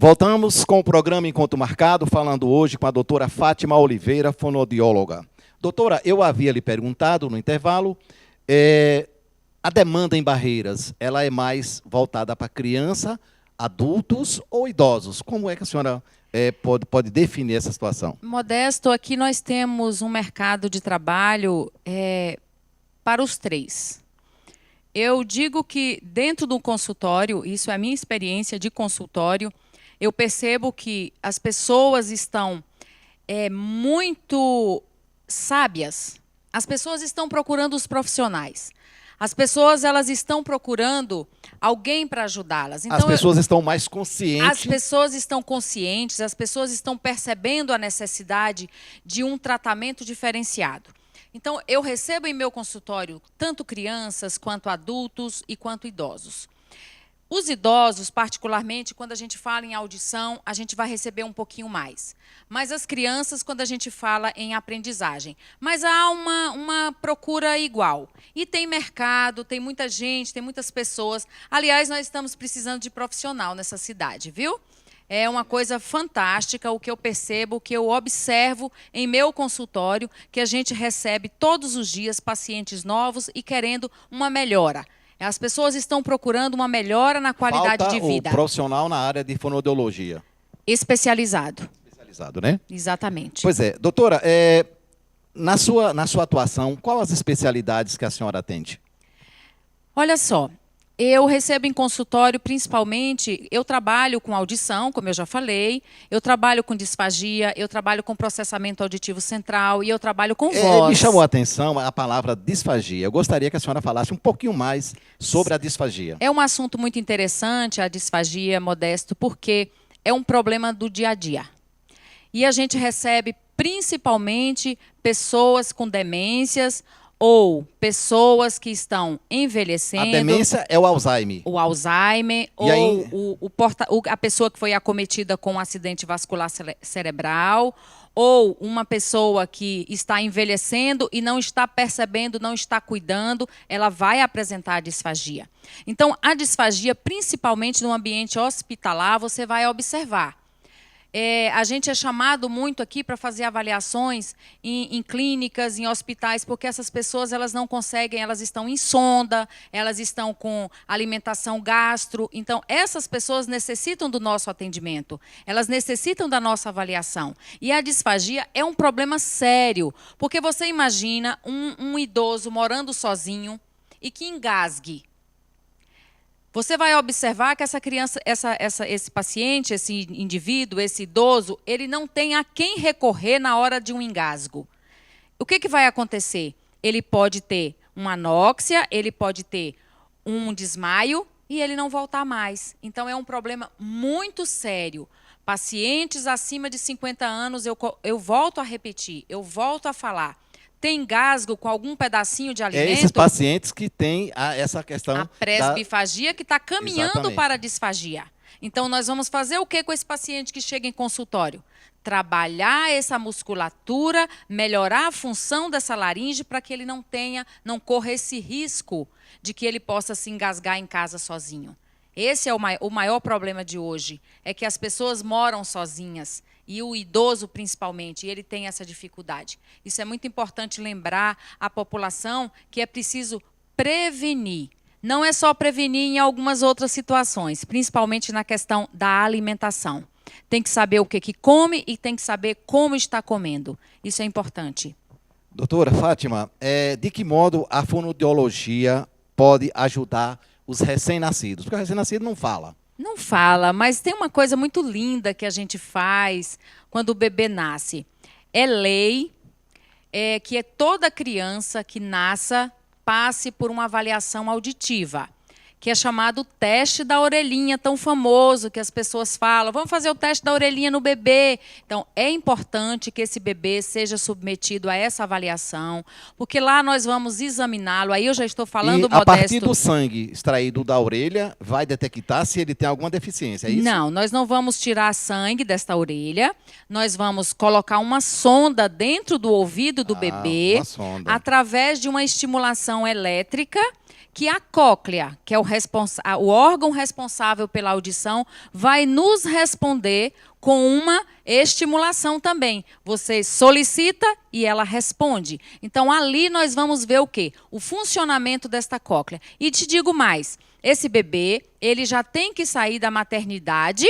Voltamos com o programa Encontro Marcado, falando hoje com a doutora Fátima Oliveira, fonoaudióloga. Doutora, eu havia lhe perguntado no intervalo, a demanda em Barreiras, ela é mais voltada para criança, adultos ou idosos? Como é que a senhora pode definir essa situação? Modesto, aqui nós temos um mercado de trabalho para os três. Eu digo que dentro do consultório, isso é a minha experiência de consultório, eu percebo que as pessoas estão muito sábias. As pessoas estão procurando os profissionais. As pessoas elas estão procurando alguém para ajudá-las. Então, as pessoas estão mais conscientes. As pessoas estão conscientes, as pessoas estão percebendo a necessidade de um tratamento diferenciado. Então, eu recebo em meu consultório tanto crianças, quanto adultos e quanto idosos. Os idosos, particularmente, quando a gente fala em audição, a gente vai receber um pouquinho mais. Mas as crianças, quando a gente fala em aprendizagem. Mas há uma procura igual. E tem mercado, tem muita gente, tem muitas pessoas. Aliás, nós estamos precisando de profissional nessa cidade, viu? É uma coisa fantástica o que eu percebo, o que eu observo em meu consultório, que a gente recebe todos os dias pacientes novos e querendo uma melhora. As pessoas estão procurando uma melhora na qualidade de vida. O profissional na área de fonoaudiologia. Especializado. Especializado, né? Exatamente. Pois é. Doutora, na sua atuação, quais as especialidades que a senhora atende? Olha só, eu recebo em consultório, principalmente, eu trabalho com audição, como eu já falei, eu trabalho com disfagia, eu trabalho com processamento auditivo central e eu trabalho com voz. Me chamou a atenção a palavra disfagia. Eu gostaria que a senhora falasse um pouquinho mais sobre a disfagia. É um assunto muito interessante, a disfagia, Modesto, porque é um problema do dia a dia. E a gente recebe, principalmente, pessoas com demências ou pessoas que estão envelhecendo. A demência é o Alzheimer. O Alzheimer, ou a pessoa que foi acometida com um acidente vascular cerebral, ou uma pessoa que está envelhecendo e não está percebendo, não está cuidando, ela vai apresentar a disfagia. Então, a disfagia, principalmente no ambiente hospitalar, você vai observar. A gente é chamado muito aqui para fazer avaliações em clínicas, em hospitais, porque essas pessoas elas não conseguem, elas estão em sonda, elas estão com alimentação gastro. Então, essas pessoas necessitam do nosso atendimento, elas necessitam da nossa avaliação. E a disfagia é um problema sério, porque você imagina um idoso morando sozinho e que engasgue. Você vai observar que essa criança, esse paciente, esse indivíduo, esse idoso, ele não tem a quem recorrer na hora de um engasgo. O que vai acontecer? Ele pode ter uma anóxia, ele pode ter um desmaio e ele não voltar mais. Então, é um problema muito sério. Pacientes acima de 50 anos, eu volto a repetir, eu volto a falar. Tem engasgo com algum pedacinho de alimento? Esses pacientes que têm essa questão... A presbifagia que está caminhando Exatamente. para a disfagia. Então, nós vamos fazer o que com esse paciente que chega em consultório? Trabalhar essa musculatura, melhorar a função dessa laringe para que ele não corra esse risco de que ele possa se engasgar em casa sozinho. Esse é o maior problema de hoje, é que as pessoas moram sozinhas. E o idoso, principalmente, ele tem essa dificuldade. Isso é muito importante lembrar à população que é preciso prevenir. Não é só prevenir em algumas outras situações, principalmente na questão da alimentação. Tem que saber o que come e tem que saber como está comendo. Isso é importante. Doutora Fátima, de que modo a fonoaudiologia pode ajudar os recém-nascidos? Porque o recém-nascido não fala. Não fala, mas tem uma coisa muito linda que a gente faz quando o bebê nasce. É lei que toda criança que nasça passe por uma avaliação auditiva, que é chamado teste da orelhinha, tão famoso que as pessoas falam. Vamos fazer o teste da orelhinha no bebê. Então, é importante que esse bebê seja submetido a essa avaliação, porque lá nós vamos examiná-lo. Aí eu já estou falando, Modesto... a partir do sangue extraído da orelha, vai detectar se ele tem alguma deficiência, é isso? Não, nós não vamos tirar sangue desta orelha. Nós vamos colocar uma sonda dentro do ouvido do bebê, uma sonda. através de uma estimulação elétrica, que a cóclea, que é o órgão responsável pela audição, vai nos responder com uma estimulação também. Você solicita e ela responde. Então, ali nós vamos ver o quê? O funcionamento desta cóclea. E te digo mais, esse bebê, ele já tem que sair da maternidade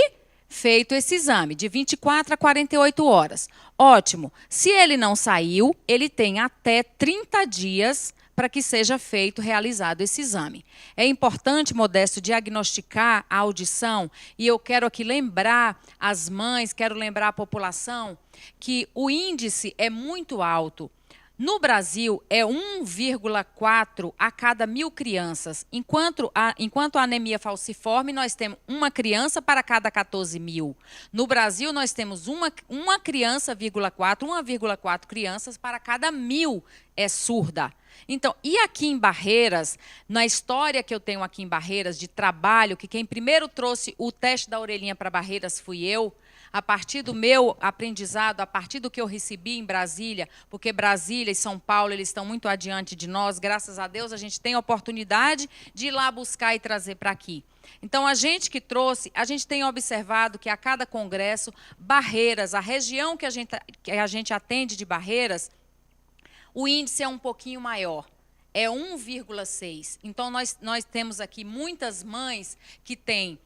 feito esse exame, de 24 a 48 horas. Ótimo. Se ele não saiu, ele tem até 30 dias para que seja realizado esse exame. É importante, Modesto, diagnosticar a audição, e eu quero aqui lembrar as mães, quero lembrar a população, que o índice é muito alto. No Brasil, é 1,4 a cada 1.000 crianças, enquanto a anemia falciforme, nós temos uma criança para cada 14.000. No Brasil, nós temos uma criança, 1,4 crianças para cada 1.000 é surda. Então, e aqui em Barreiras, na história que eu tenho aqui em Barreiras, de trabalho, que quem primeiro trouxe o teste da orelhinha para Barreiras fui eu, a partir do meu aprendizado, a partir do que eu recebi em Brasília, porque Brasília e São Paulo, eles estão muito adiante de nós, graças a Deus, a gente tem a oportunidade de ir lá buscar e trazer para aqui. Então, a gente que trouxe, a gente tem observado que a cada congresso, Barreiras, a região que a gente atende de Barreiras, o índice é um pouquinho maior, é 1,6. Então, nós temos aqui muitas mães que têm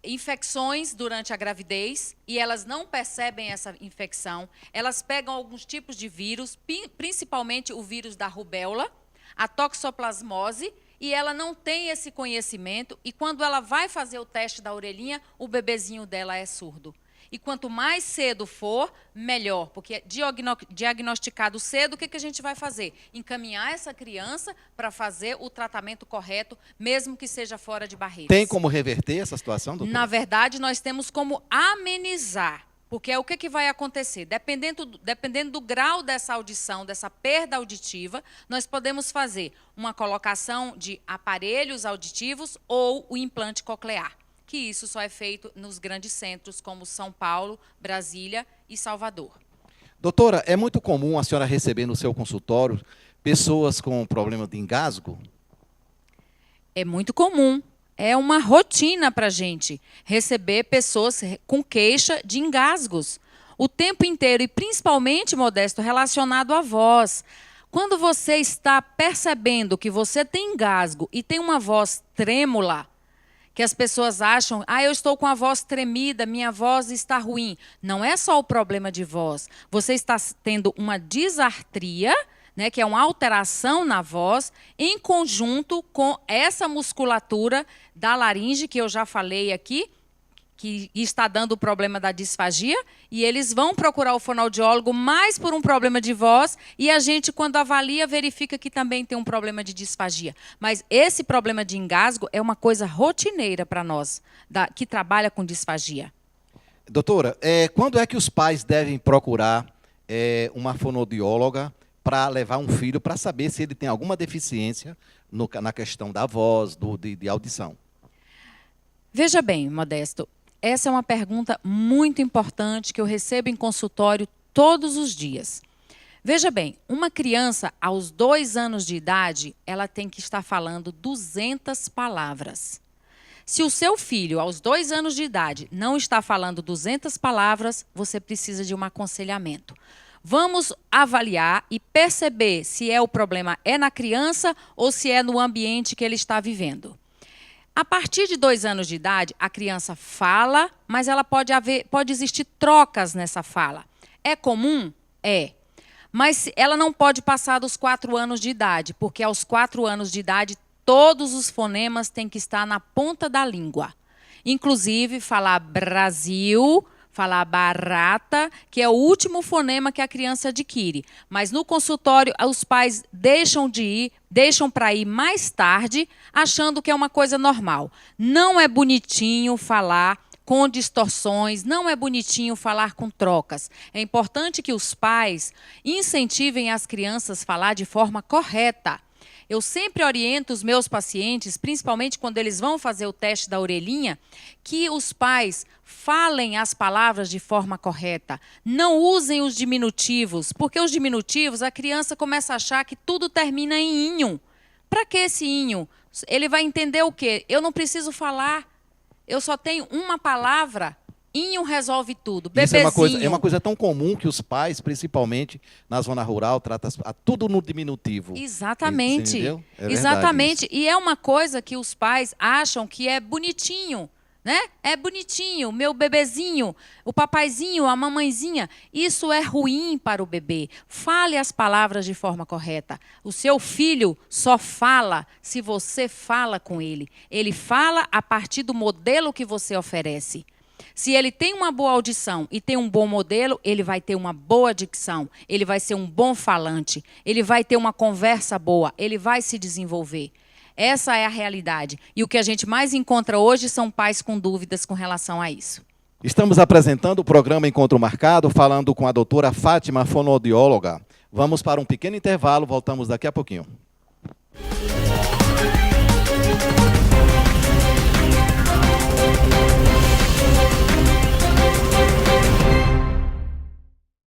infecções durante a gravidez e elas não percebem essa infecção. Elas pegam alguns tipos de vírus, principalmente o vírus da rubéola, a toxoplasmose, e ela não tem esse conhecimento. E quando ela vai fazer o teste da orelhinha, o bebezinho dela é surdo. E quanto mais cedo for, melhor, porque diagnosticado cedo, o que a gente vai fazer? Encaminhar essa criança para fazer o tratamento correto, mesmo que seja fora de Barreiras. Tem como reverter essa situação, doutora? Na verdade, nós temos como amenizar, porque o que vai acontecer? Dependendo do grau dessa audição, dessa perda auditiva, nós podemos fazer uma colocação de aparelhos auditivos ou o implante coclear, que isso só é feito nos grandes centros como São Paulo, Brasília e Salvador. Doutora, é muito comum a senhora receber no seu consultório pessoas com problema de engasgo? É muito comum. É uma rotina para a gente receber pessoas com queixa de engasgos o tempo inteiro, e principalmente, Modesto, relacionado à voz. Quando você está percebendo que você tem engasgo e tem uma voz trêmula, que as pessoas acham, eu estou com a voz tremida, minha voz está ruim. Não é só o problema de voz. Você está tendo uma disartria, né, que é uma alteração na voz, em conjunto com essa musculatura da laringe, que eu já falei aqui, que está dando o problema da disfagia, e eles vão procurar o fonoaudiólogo mais por um problema de voz, e a gente, quando avalia, verifica que também tem um problema de disfagia. Mas esse problema de engasgo é uma coisa rotineira para nós, que trabalha com disfagia. Doutora, quando é que os pais devem procurar uma fonoaudióloga para levar um filho para saber se ele tem alguma deficiência na questão da voz, de audição? Veja bem, Modesto, essa é uma pergunta muito importante que eu recebo em consultório todos os dias. Veja bem, uma criança aos 2 anos de idade, ela tem que estar falando 200 palavras. Se o seu filho, aos 2 anos de idade, não está falando 200 palavras, você precisa de um aconselhamento. Vamos avaliar e perceber se o problema é na criança ou se é no ambiente que ele está vivendo. A partir de 2 anos de idade, a criança fala, mas ela pode existir trocas nessa fala. É comum? É. Mas ela não pode passar dos 4 anos de idade, porque aos 4 anos de idade, todos os fonemas têm que estar na ponta da língua. Inclusive, falar Brasil, falar barata, que é o último fonema que a criança adquire. Mas no consultório, os pais deixam para ir mais tarde, achando que é uma coisa normal. Não é bonitinho falar com distorções, não é bonitinho falar com trocas. É importante que os pais incentivem as crianças a falar de forma correta. Eu sempre oriento os meus pacientes, principalmente quando eles vão fazer o teste da orelhinha, que os pais falem as palavras de forma correta. Não usem os diminutivos, porque os diminutivos, a criança começa a achar que tudo termina em inho. Para que esse inho? Ele vai entender o quê? Eu não preciso falar. Eu só tenho uma palavra. Inho resolve tudo. Bebezinho. Isso é uma coisa tão comum que os pais, principalmente na zona rural, tratam tudo no diminutivo. Exatamente. Entendeu? É exatamente. Isso. E é uma coisa que os pais acham que é bonitinho. Né? É bonitinho, meu bebezinho, o papaizinho, a mamãezinha. Isso é ruim para o bebê. Fale as palavras de forma correta. O seu filho só fala se você fala com ele. Ele fala a partir do modelo que você oferece. Se ele tem uma boa audição e tem um bom modelo, ele vai ter uma boa dicção, ele vai ser um bom falante, ele vai ter uma conversa boa, ele vai se desenvolver. Essa é a realidade. E o que a gente mais encontra hoje são pais com dúvidas com relação a isso. Estamos apresentando o programa Encontro Marcado, falando com a doutora Fátima, fonoaudióloga. Vamos para um pequeno intervalo, voltamos daqui a pouquinho.